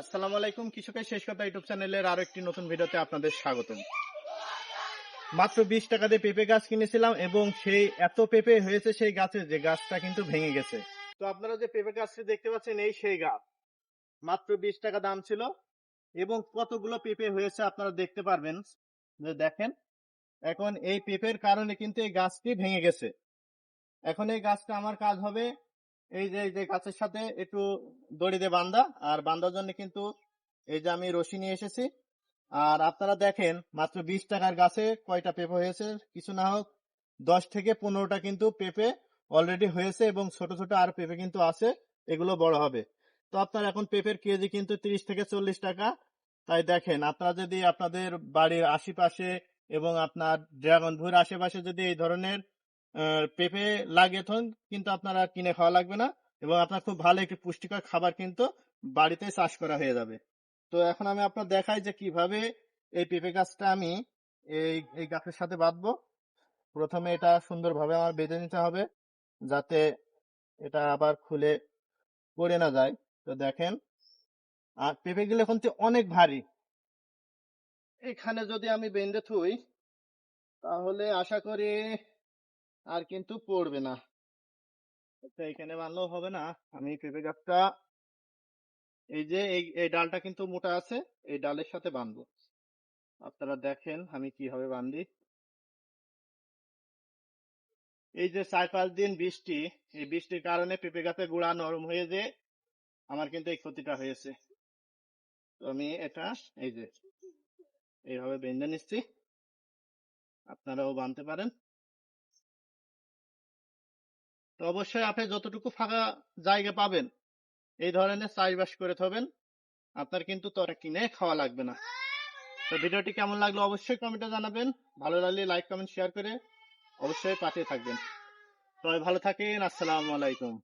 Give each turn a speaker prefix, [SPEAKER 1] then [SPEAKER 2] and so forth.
[SPEAKER 1] আসসালামু আলাইকুম, কৃষকের শেষ কথা ইউটিউব চ্যানেলের আরো একটি নতুন ভিডিওতে আপনাদের স্বাগতম। মাত্র 20 টাকা দিয়ে পেঁপে গাছ কিনেছিলাম এবং সেই এত পেঁপে হয়েছে সেই গাছে যে গাছটা কিন্তু ভেঙে গেছে। তো আপনারা যে পেঁপে গাছটি দেখতে পাচ্ছেন এই সেই গাছ, মাত্র 20 টাকা দাম ছিল এবং কতগুলো পেঁপে হয়েছে আপনারা দেখতে পারবেন। যে দেখেন, এখন এই পেঁপের কারণে কিন্তু এই গাছটি ভেঙে গেছে। এখন এই গাছটা আমার কাজ হবে এই যে গাছের সাথে একটু দড়ি দিয়ে বাঁধা, আর বাঁধার জন্য কিন্তু এই যে আমি রশি নিয়ে এসেছি। আর আপনারা দেখেন মাত্র 20 টাকার গাছে কয়টা পেঁপে হয়েছে, কিছু না হোক 10 থেকে 15টা কিন্তু পেঁপে অলরেডি হয়েছে এবং ছোট ছোট আর পেঁপে কিন্তু আছে, এগুলো বড় হবে। তো আপনার এখন পেঁপের কেজি কিন্তু 30 থেকে 40 টাকা। তাই দেখেন, আপনারা যদি আপনাদের বাড়ির আশেপাশে এবং আপনার ড্রাগন ভুঁইয়ের আশেপাশে যদি এই ধরনের পেঁপে লাগে তখন কিন্তু আপনারা কিনে খাওয়া লাগবে না এবং আপনার খুব ভালো একটি পুষ্টিকর খাবার কিন্তু বাড়িতে চাষ করা হয়ে যাবে। তো এখন আমি আপনার দেখাই যে কিভাবে এই পেঁপে গাছটা আমি এই এই গাছের সাথে বাঁধবো। প্রথমে এটা সুন্দরভাবে আমার বেঁধে নিতে হবে যাতে এটা আবার খুলে পড়ে না যায়। তো দেখেন, আর পেঁপে গুলো এখন তো অনেক ভারী, এখানে যদি আমি বেঁধে থুই তাহলে আশা করি আর কিন্তু পড়বে না। আচ্ছা, এখানে বানলেও হবে না, আমি পেঁপে গাছটা এই যে এই ডালটা কিন্তু মোটা আছে, এই ডালের সাথে বাঁধবো। আপনারা দেখেন আমি কিভাবে বাঁধি। এই যে 4-5 দিন বৃষ্টি, এই বৃষ্টির কারণে পেঁপে গাছের গোড়া নরম হয়ে যে আমার কিন্তু এই ক্ষতিটা হয়েছে। তো আমি এটা এই যে এইভাবে বেঁধে নিচ্ছি, আপনারাও বাঁধতে পারেন। তো অবশ্যই আপনি যতটুকু ফাঁকা জায়গা পাবেন এই ধরনের চাষবাস করে থবেন, আপনার কিন্তু তোরা কিনে খাওয়া লাগবে না। তো ভিডিওটি কেমন লাগলো অবশ্যই কমেন্টে জানাবেন, ভালো লাগলে লাইক কমেন্ট শেয়ার করে অবশ্যই পাশে থাকবেন। সবাই ভালো থাকেন, আসসালামু আলাইকুম।